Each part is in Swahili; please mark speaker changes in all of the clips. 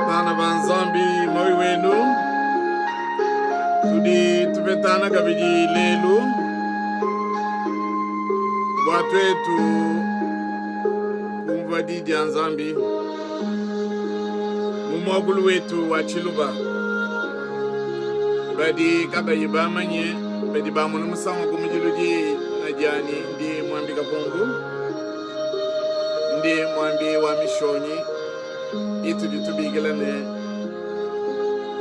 Speaker 1: Bana banzambi moi wenu tudi tupetana kabiji lelu watu wetu kumva didi ya nzambi mumwagulu wetu wa Chiluba badi kabayi bamanye badi bamunu musanwa kumujiluji najani ndi mwambi kapungu ndi mwambi wa mishonyi itu ditubigilane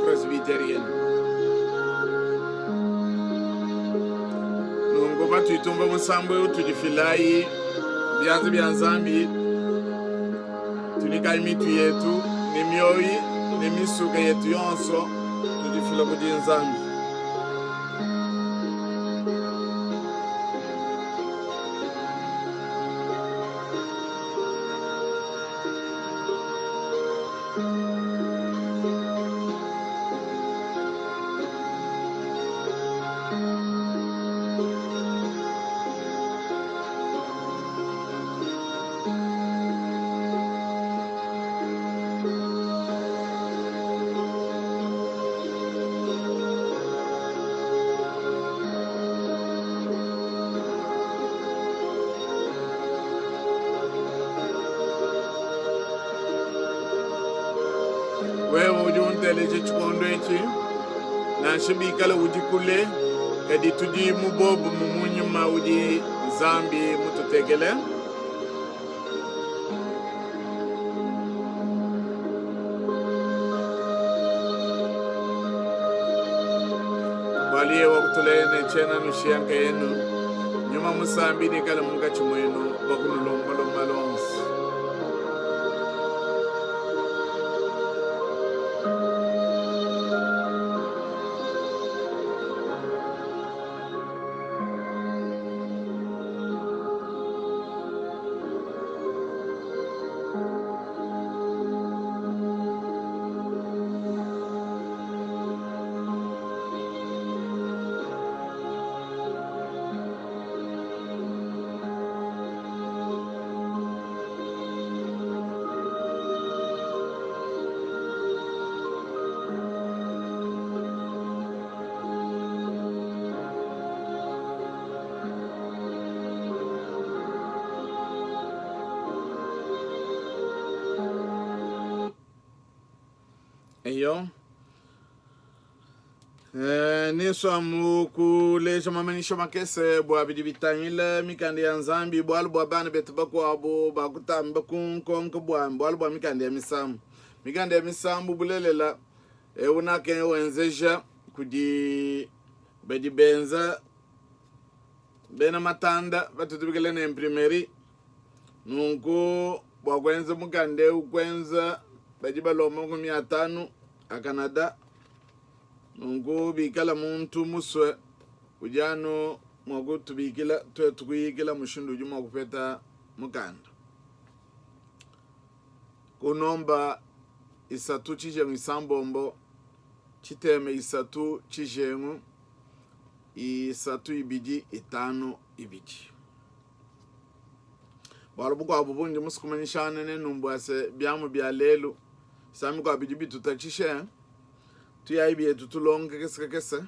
Speaker 1: presbyterian nungo batu itumba musambo tujifilayi byanze byanzambi tunika imitu yetu nimyoyi nimisuka yetu yonso tujifila kujinzambi wewe ujuntele chikondo echi na shibikala ujikule kadi tuji mubobu mumunyuma uji zambi mututegele waliye wakutulene chena nushiyanka yenu nyuma musambi nikala munga chumwenu bakululombalomba lonsi eyo niswa mukulesha mamanisho makese bwa bidibitangile mikandi ya nzambi bwalu bwa bana betu bakwabo bakutamba kunkonko bwalu bwa mikandi ya misambu mikandi ya misambu bulelela unake wenzeja kudi bedibenza bena matanda batutubikile na imprimeri nunku bwakwenza mukande ukwenza bajiba loma 500 a Canada nungu bikala muntu muswe ujano mwagu tubikila tukuyikila mushindu juma kupeta mukanda kunomba isatu chijengu isambombo chiteme isatu chijengu isatu ibiji itano ibiji walubuko abubundi musikumanyishane nenumbu ase byamu bya lelu sami kwa biji bitu tachishe tuyayibi yetu tulonge kese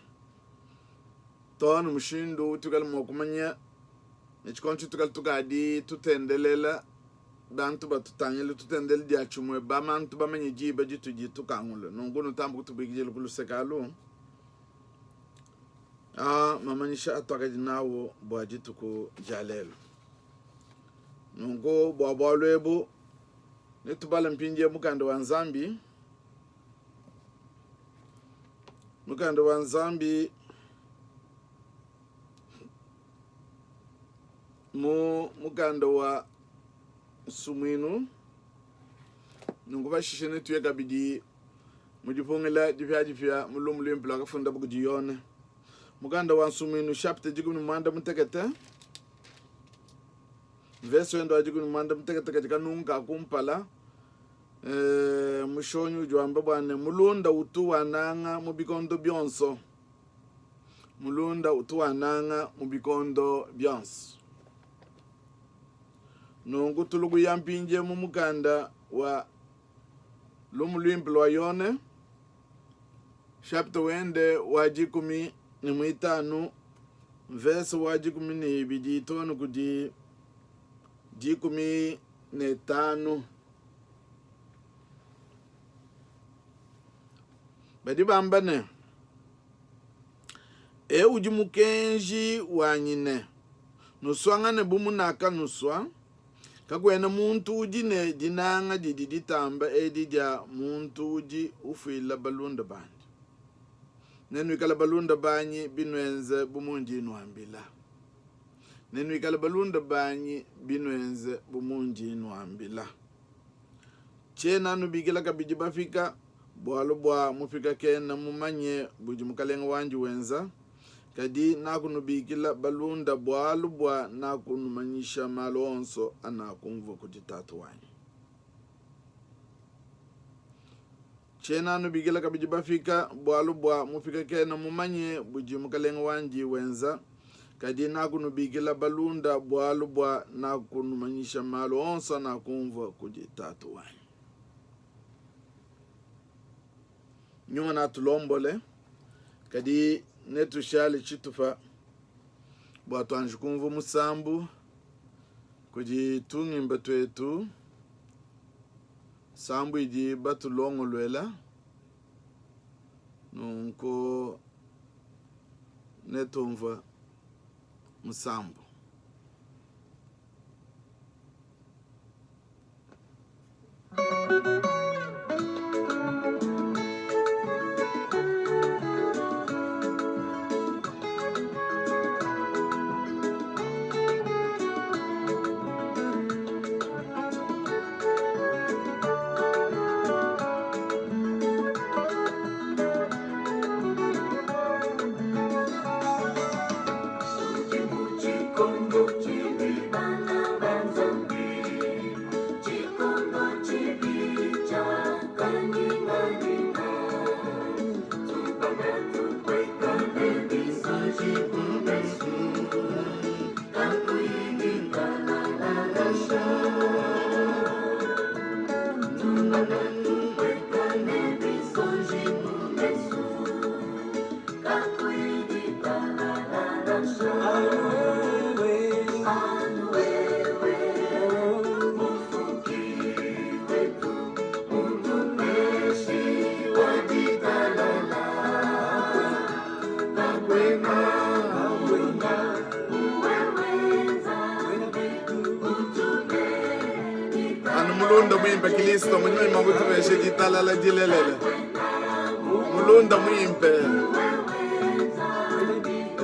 Speaker 1: tonu mushindu tukal mokumanya nechikonchi tukal tukadi tutendelela bantu batutangele tutendele dia chumwe bamantu bamenye jiba jitu jitu kangule nungunu tambu kutubigile kulusekalu mamanyisha atwakaji nawo bwa jitu ku jalelo nungu bwa lwebu netubala mpinje mukanda wa nzambi mukanda wa sumwinu nungu bashishene tuyeka bidi mujipongela jifya mulumulu mpla kafunda bukujiyone mukanda wa sumwinu chapter jikuni mwanda mutekete verse wendo ajikuni mwanda mutekete kajika nunga kumpala mushonyu jwamba bwane mulunda utu wananga mubikondo byonso nungu tulugu yampinje mumukanda wa lumulwimbi lwa Yone chapter wende wa 15 verse wa 12 tonu kudi 15 badi bambane ujimukenji wa nyine nuswangane bumunaka nuswa kakwena muntu uji ne dinanga diditamba edidya muntu uji ufila balunda bandi nenu ikala balunda banyi binwenze bumunji nwambila nenu ikala balunda banyi binwenze bumunji nwambila chena nubigila kabiji bafika bwalo bwa mufika kena mumanye buji mukalenga wanji wenza kadi nakunubikila balunda bwalo bwa nakunumanyisha malonso anakumva kujitatu wanyi chena nubigila kabiji bafika bwalo bwa mufika kena mumanye buji mukalenga wanji wenza kadi nakunubikila balunda bwalo bwa nakunumanyisha malonso anakumva kujitatu wanyi nyuma na tulombole kadi netu shali chitufa bwa twanjukumvu musambu kujitungi mbatu etu sambu iji batu longo lwela nunko netumva musambu mulunda mwimpe Kristo mwenye mabutu veshe jitalala jilelele mulunda mwimpe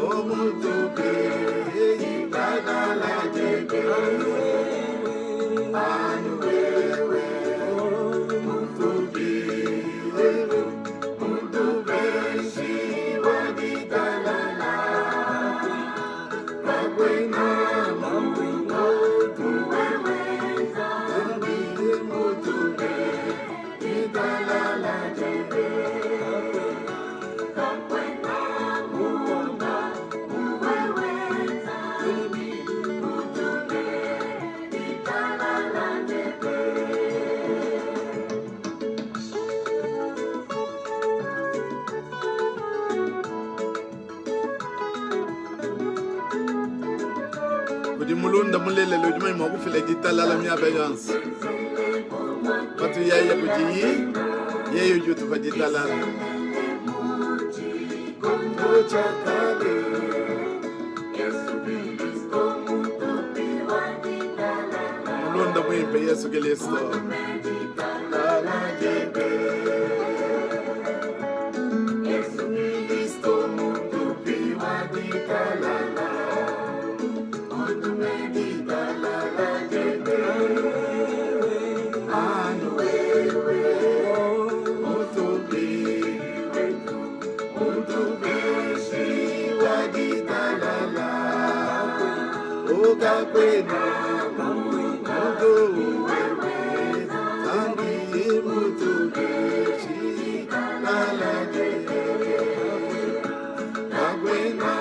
Speaker 1: o mutuke jitalala jebe anu wewe mutuke mutu veshi wajitalala kakwena mulunda mulele lojuma imagu file jitalala mi abeyans patu yaya kuji yeyo jutu pa jitalala mulunda mwimpe Yesu Kristo kakwena mutu wewe tangi mutu keshi lala jebe kakwena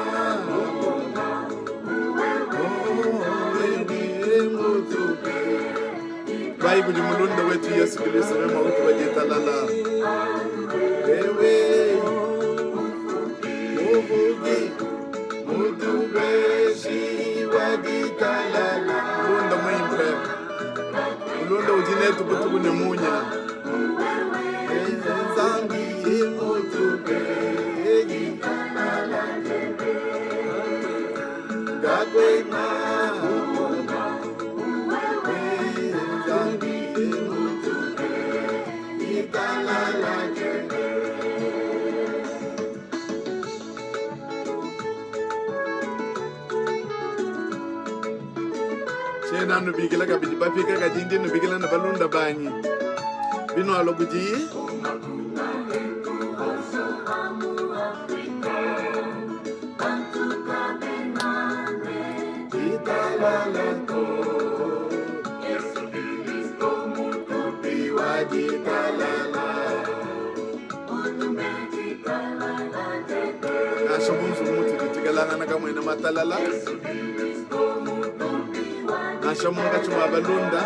Speaker 1: wewe mutu keshi Vai kujimulunda wetu Yesu Kristo mema wetu wajitalala. Ewe uvugi mutubeshi wajitalala. Mulunda mwimpe. Mulunda ujinetu kutuku ne munya. Zambi mutubeshi wajitalala. Gagwe na Chena no bigila ka bijiba fika ka jindi no bigila na balunda banyi. Bino aloguji. Tigalanga nakamwena matalala. Nashamunga chuma balunda.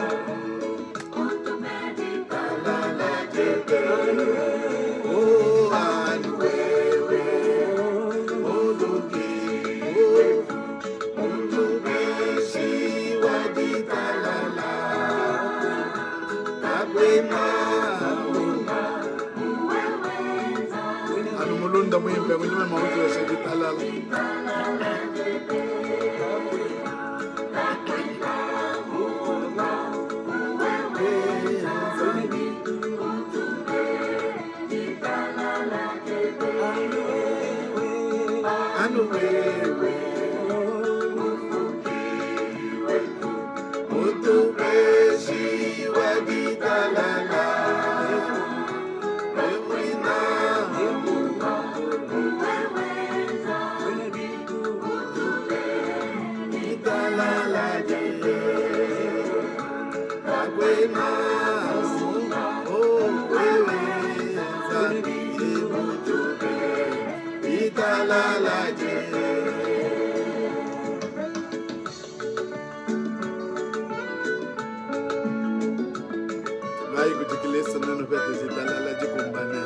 Speaker 1: Oh, anwewe. Odogi. Odobeshi waditalala. Agwena. Anu mulunda mwimpe mwenye mautu ya shaditalala. Vai kujikeleza neno vyote zitalala jikumbana.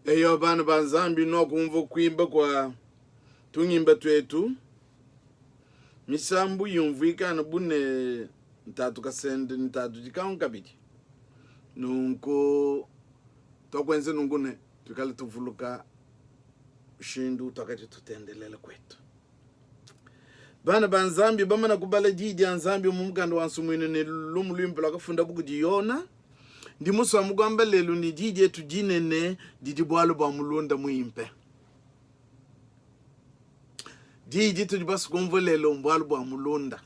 Speaker 1: Eyo bana banzambi no kumva kwimba kwa tunyimba twetu misambu yumvika na bune ntatu kasende ntatu jikaunga bidi nunko tokwenze nungune tukale tuvuluka shindu takati tutendelela kwetu bana banzambi bamana kubala jidi anzambi mumukando wansumwine ne lumulumbela kafunda bukujiyona ndi musa mugamba lelu ni jije tujinene jiji bwalu ba mulunda muimpe jiji tujibasu kumvo lelu mbwalu ba mulunda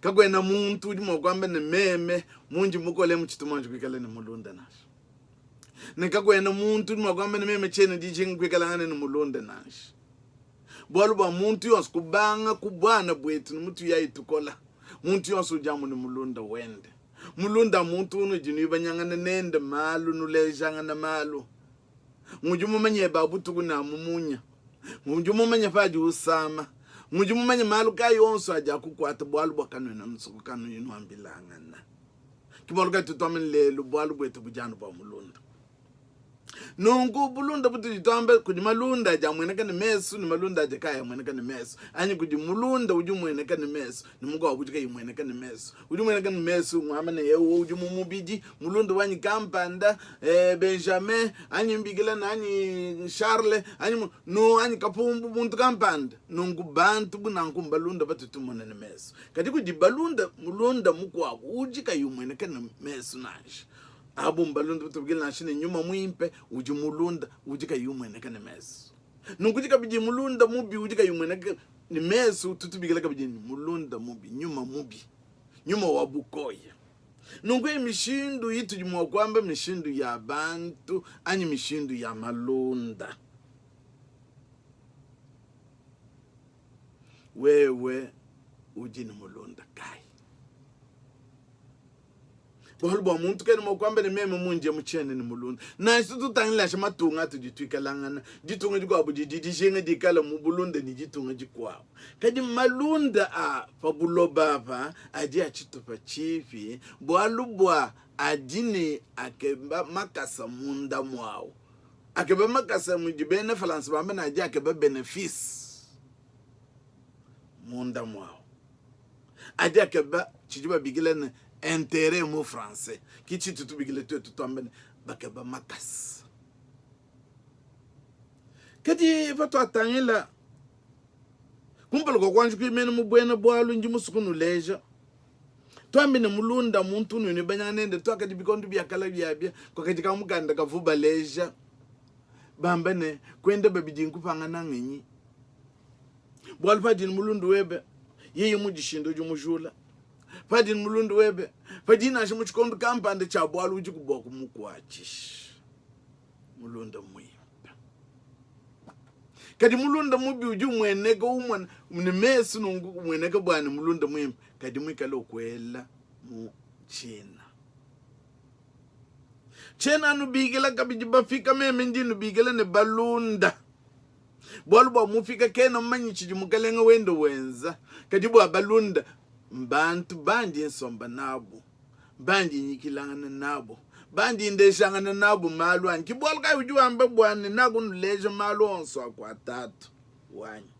Speaker 1: kagwena muntu udi mwagwamba ne meme munji mukole mchitumanju kwikale ne mulunda nashi nekagwena muntu udi mwagwamba ne meme chene jiji kwikale ne mulunda nashi bwalu ba muntu yonsu kubanga kubwana bwetu mutu ya itukola muntu yonsu jamu ne mulunda wende mulunda muntu unu jinu banyangana nende malu nulejangana malu ngujumu manye babu tukuna mumunya ngujumu manye faji usama ngujumu manye malu kayonso aja kukwata bwalu bwakanu na msuku kanu yinu ambilangana kibaluka tutomene lelu bwalu bwetu bujanu ba mulunda nungu bulunda butu jitombe kujimalunda ja mweneka ni mesu ni malunda ja kaya mweneka ni mesu anyi kujimulunda uju mweneka ni mesu ni mungu wabujika yu mweneka ni mesu uju mweneka ni mesu mwamane yewo uju mumubiji mulunda wanyi kampanda Benjamin anyi mbigila na anyi Charles anyi no anyi kapumbu muntu kampanda nungu bantu bunanku mbalunda batu tumone ni mesu kati kujibalunda mulunda mukwa ujika yu mweneka ni mesu nashi abu mbalunda butubigila nashine nyuma muimpe ujimulunda ujika yumweneka ne mesu nungujika biji mulunda mubi ujika yumweneka ni mesu tutubigila kabiji mulunda mubi nyuma wabukoya nungwe mishindu yitu jimwa kwamba mishindu ya bantu anyi mishindu ya malunda. Wewe ujini mulunda kai bohalubwa muntu kene mokwamba ni meme munje muchene ni mulunda na isitu tangila shama tunga tujituika langana jitunga jikwa bujididishenga dikala mubulunda ni jitunga jikwa kadi malunda pabulobaba adi achitupa chifi bohalubwa adini akeba makasa munda mwao akeba makasa mujibene falansi bamba na adi akeba benefis munda mwao adi akeba chijiba bigilene intérêt mu français kichi tutu bigile tutu ambene bakeba makas kadi vato atangila kumpalo kwa kwanju kimene mubwena bwalu nji musukunu leja twambene mulunda muntu nuni banyanende twakati bikondu byakala byabya kwakati kamukanda kavuba leja bambene kwenda babijinku panga nangenyi bwalu padini mulundu webe yeye mujishindo jumujula padini mulundu webe padini ashe muchikondo kampande cha bwalu uji kuboku mukwachish mulunda mwimba kadi mulunda mubi uji mweneka umwana mnemesu nungu mweneka bwani mulunda mwimba kadi mwikalo kwela mu chena anu bigela kabiji bafika meme njinu bigela ne balunda bwalu bwa mufika kena manyichiji mukalenga wendo wenza kadi bwa balunda mbantu bandi ensomba nabo bandi nyikilangana nabo bandi ndeshangana nabo malwani kibwala kai ujuamba bwane nakunuleje malonso akwatatu wanyi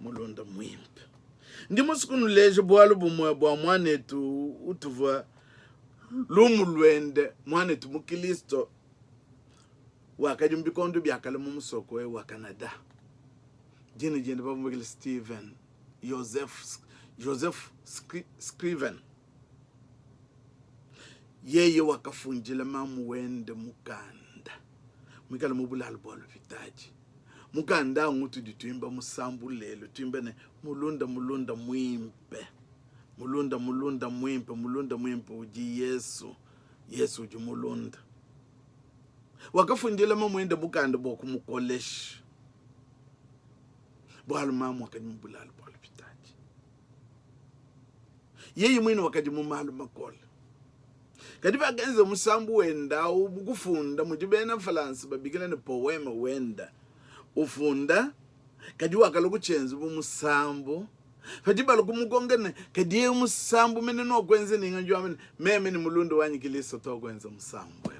Speaker 1: mulonda mwimpe ndi musikunuleje bwala bumwe bwa mwanetu utuva lumulwende mwanetu mukilisto wakadi mbikondo byakala mu musoko we wa Canada jene bamugile Steven Joseph Scriven yeye wakafunjila mamu wende mukanda mwikala mubulalo bwalo vitaji mukanda ngutu ditwimba musambu lelo twimbene mulunda mwimpe mulunda mwimpe uji Yesu uji mulunda wakafunjila mamu wende mukanda boku mukolesh bwalo mamu wakadi mubulalo bwalo vitaji yeye mwini wakadi mumalu makola kadi bagenze musambu wenda ubukufunda mujibena falansi babigila ne poema wenda ufunda kadi wakala kuchenza bumusambu kadi balukumuongene kadi musambu mene no kwenze ninga njwa meme ni mulundu wanyikilisa to kwenza musambu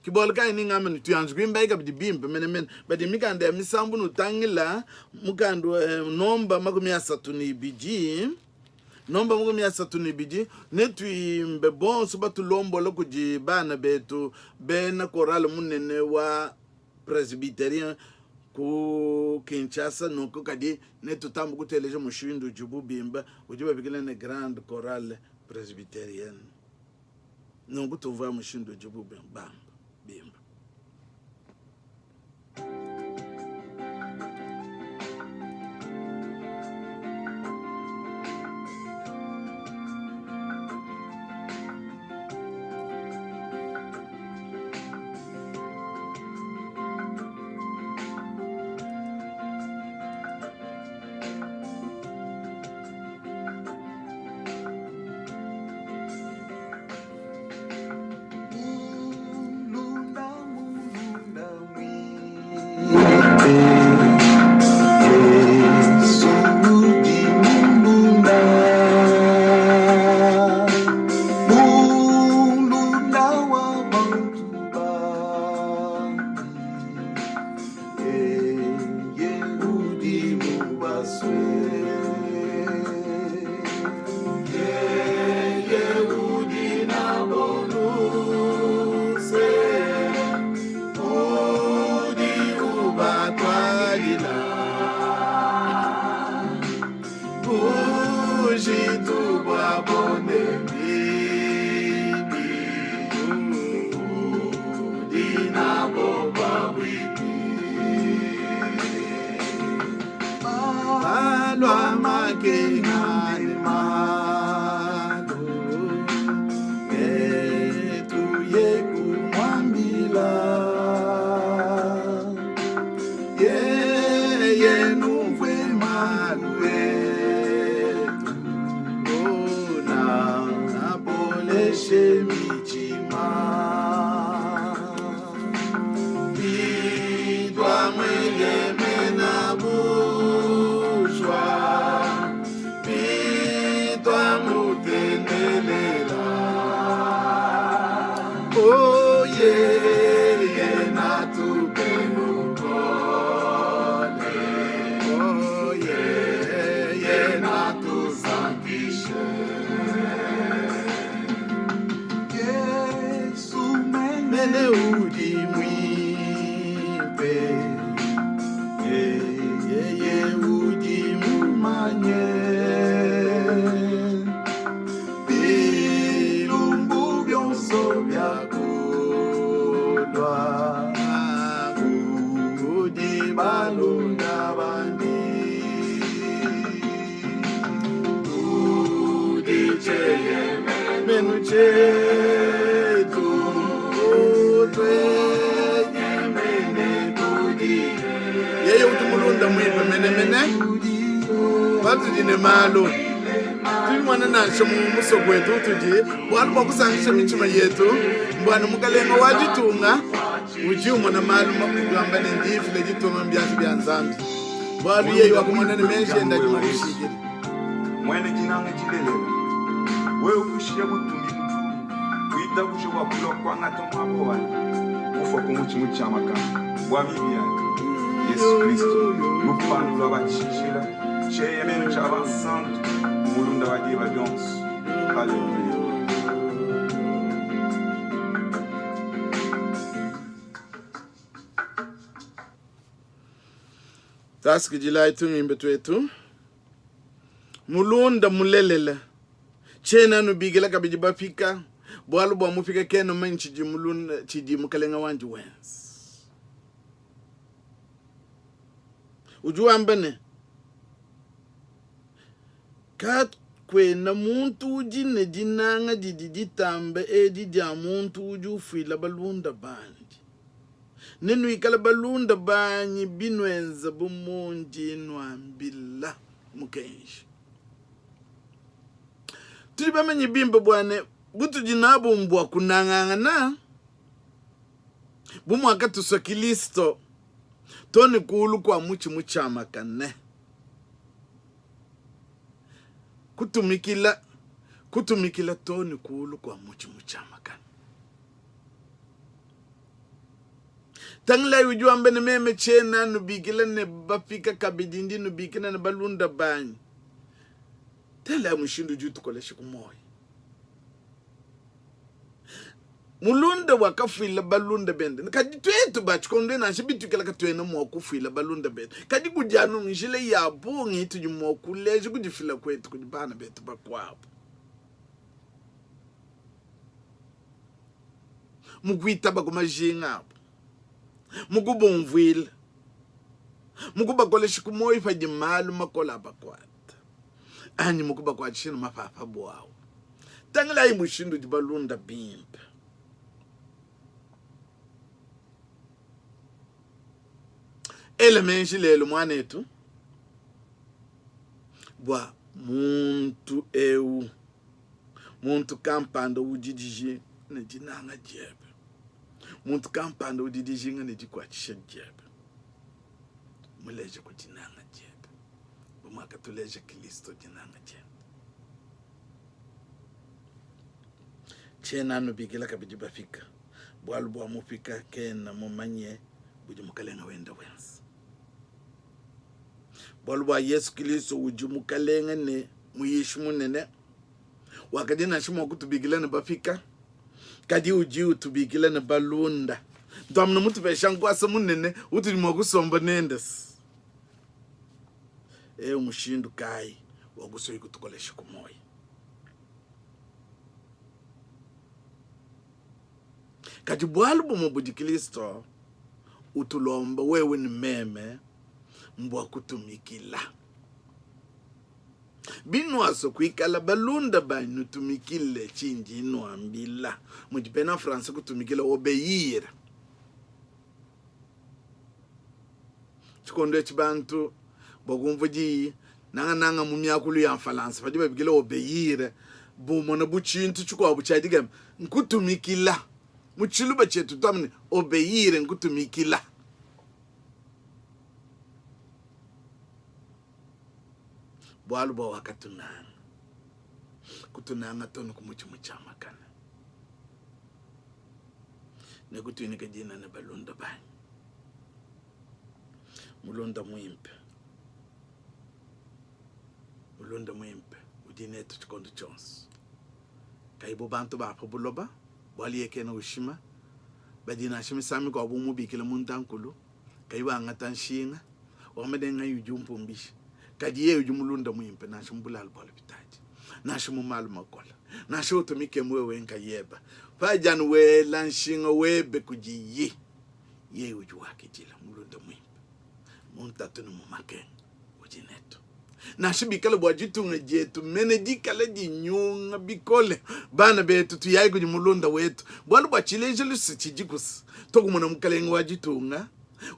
Speaker 1: kibola kai ninga mene tuyanzu kwimbaika bidibimbe mene badi mikanda ya misambu nutangila mukando nomba makumi asatu ni biji nomba mungu miasatu ni biji netwimbe bonso batulombola kuji bana betu bena korale munene wa presbyterien ku Kinshasa nuko kadi netutambu kuteleje mushindu jububimba ujiba bigile ne grande chorale presbyterienne nuko tuva mushindu jububimba bimba Eshe michima Bidwa mwele mena bushwa Bidwa mutendelela Oh yeah natupe ukole Oh yeah natusankishe Mene udi mwipe Ye udi mumanye Bilumbu byonso byakulwa Udi balunda bandi Udi cheye menu chetu Yeye utumulunda mwipe mene Watu jine malo Tuli mwana nasho mumuso kwetu tuji Wanu wakusangisha michima yetu Mbwana mukalenga wajitunga Ujiu mwana malo Mwamba nendifu lejitunga mbiasi bianzambi Wanu yeye wakumwana nimeshe Enda jumabishiki
Speaker 2: Mwene jinange jilelela Wewe ukushia mutumi Kuita kushe wakula kwa ngata mwabowani Kufa kumuchimu cha makana Wamibia Yesu Kristo Lupanu la bachishila Cheye menu cha avansantu Mulunda wa diva dons Hallelujah
Speaker 1: Taski jilai tumimbe twetu Mulunda mulelela Chena nubigela kabiji bafika Bwalu bwa mufika keno menchi jimulunda chiji mukalenga wanji wens Ujua mbene Kat kwe na muntu ujine jinanga jiditambe edidya muntu uju fila balunda banji Nenu ikala balunda banyi binwenza bumunji nwambila mukenshi Tuliba menye bimba bwane Butu jinabu mbwa kunangangana Bumu wakatu sokilisto Toni kuulu kwa muchama kane Kutumikila toni kuulu kwa muchama kane Tangla yujua mbene meme chena Nubikila ne bafika kabidindi Nubikila ne balunda banyi Tela ya mshindu jutu koleshi kumoy Mulunda wakafila balunda bende Kadi tuetu bachikonde na shibitu kila katuena mwakufila balunda bende Kadi kujanu njile ya bungi Itu jumwakuleji kujifila kwetu Kujibana betu bakwabu Mukuita bakumajinga hapo Mukubo mvwila Mukuba koleshi kumoy Fajimalu makola bakwata Anyi mukuba kwa chino mapapa buwao Tangla yi mushindu jibalunda bimba Ele menshi lelo mwanetu Bwa muntu eu Muntu kampanda ujidiji Nejinanga jebe Muntu kampanda ujidiji nga nejikwachisha jebe Muleje kujinanga jebe Bumaka tuleje Kristo jinanga jebe Chena nubigila kabiji bafika Bwalu bwa mufika kena mumanye Buji mukalenga wenda wensi Bwalu bwa Yesu Kristo uji mukalenga ne Muyishu munene Wakadi na shimu wakutubigila na bafika Kadi uji utubigila na balunda Ndomna mutu beshangu asa munene Utuli mwakusomba nendes Mushindu kai Wagusoyi kutukolesha kumoyi Kati bwalu bwa mbuji Kristo Utulomba wewe ni meme Mbwa kutumikila Binwaso kuikala balunda banyi nutumikile chinji inuambila Mujipena Fransa kutumikila obeyira Chikondo chibantu Bokumvuji Nanga mumyakulu ya Falansa Fajiba bigila obeyira Bumona buchintu chukwa buchadigam nkutumikila muchiluba chetu tamne obeyire nkutumikila bwalu ba wakatunanga kutunanga tono kumuchi muchamakana nekutwinika jina ne balonda bani mulonda mwimpe udinetu chikondo chonse kaibo bantu bapho buloba bwaliyeke na ushima badina shimi sami kwa bumu bikile muntankulu kaiwa ngatanshinga wamedenga yujumpumbisha kadiye ujumulunda mwimpe na shimbulal bwala bitaji na shimumalu makola na shotomike mwewe nka yeba pajan we lanshinga webe kujiyi ye uju wake jila mulunda mwimpe muntatunu mumake ujinetu na shibikala bwajitunga jetu menedikala jinyunga bikole bana betu tuyayi kujimulunda wetu bwalu bwachileje lusichijikus tokumona mukalenga wajitunga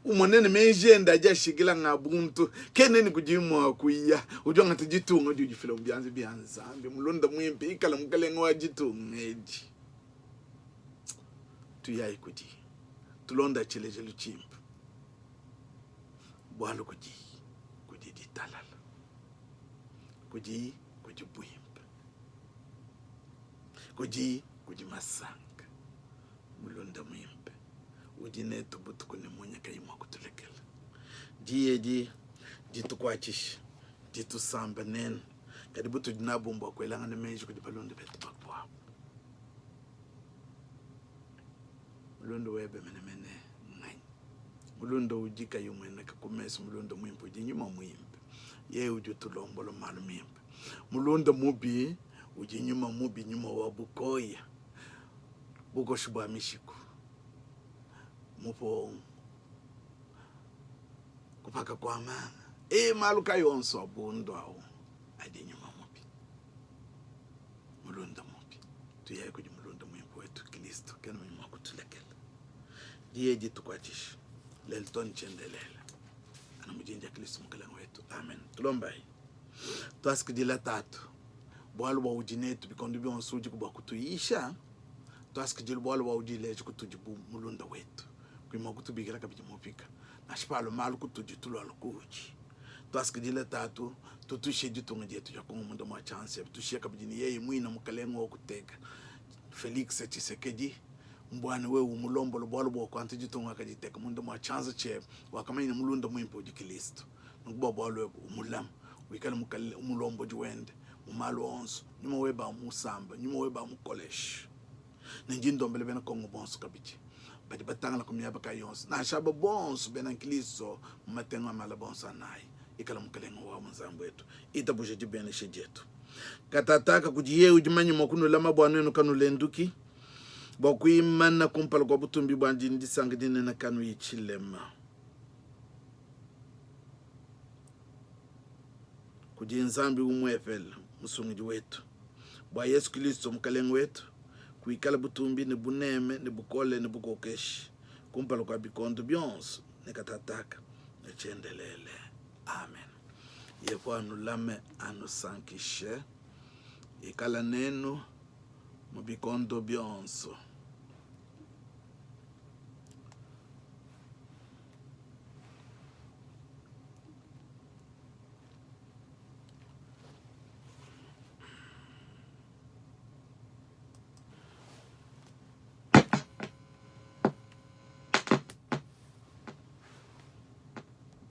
Speaker 1: umonene menjenda jashigila ngabuntu keneni kujimwa kuya ujonga tujitunga jujifila mbyanzi byanzambe mulunda mwimpe ikala mukalenga wajitunga eji tuyayi kuji tulonda chileje luchimpa bwalu kuji ditalala kuji bwimpa kuji masanga mulunda mwimpe ujinetu butukune munya kaimwa kutulekela diye jitukwachisha jitusamba nene kadi butu dinabumba kwelanga nemeji kuji balonda betu bakwa mulunda webe mene ngai mulunda ujika yumwene kakumesa mulunda mwimpe ujinyuma mwimpe ye ujutulombolo malu mimpe mulunda mubi ujinyuma mubi nyuma wa bukoya bukoshubwa mishiku mupo kupaka kwa manga malu kayonso abundo awo adinyuma mubi mulunda mubi tuyaye kuji mulunda mwimpe wetu Kristo kena mwimwa kutulekela diye jitukwachisha lelton chendelela ana mujinja Kristo mukalenga wetu amen tulombai twasikidila tatu bwalu wa ujinetu bikondo byonsuji kubwa kutuyisha twasikidila bwalu wa ujileje kutujibu mulunda wetu kwima kutubikira kabiji mupika nashipalo malu kutujitulwa lukuji twasikidila tatu tutushe jitunga jetu jakungu mundo mwa chance tushia kabiji yeye mwina mukalenga okuteka Felix Tshisekedi mbwana we umulombo bwalu bwa kwantu jitunga kajiteka mundo mwa chance che wakamanya mulunda mwimpo Kristo ngubwa bwalu umulam wikala mukale umulombo juwende mumalu onso nyuma weba musamba nyuma weba mukolesh nenjindombele bena kongo bonso kabiji badi batanga la kumyaba kayonso na shaba bonso bena Kristo matenga mala bonso nayi ikala mukalenga wa muzambo wetu itabuje jibene shejetu katataka kujiye ujimanyi makuno lama bwanenu kanu lenduki bwakuimana kumpala kwa butumbi bwanji ndisangidine na kanu yichilema kujinzambi umwefela musungiji wetu bwa Yesu Kristo mukalenga wetu kuikala butumbi ne buneme ne bukole ne bukokeshi kumpala kwa bikondo byonso ne katataka ne chendelele amen yepo anulame anusankishe ikala nenu mu bikondo byonso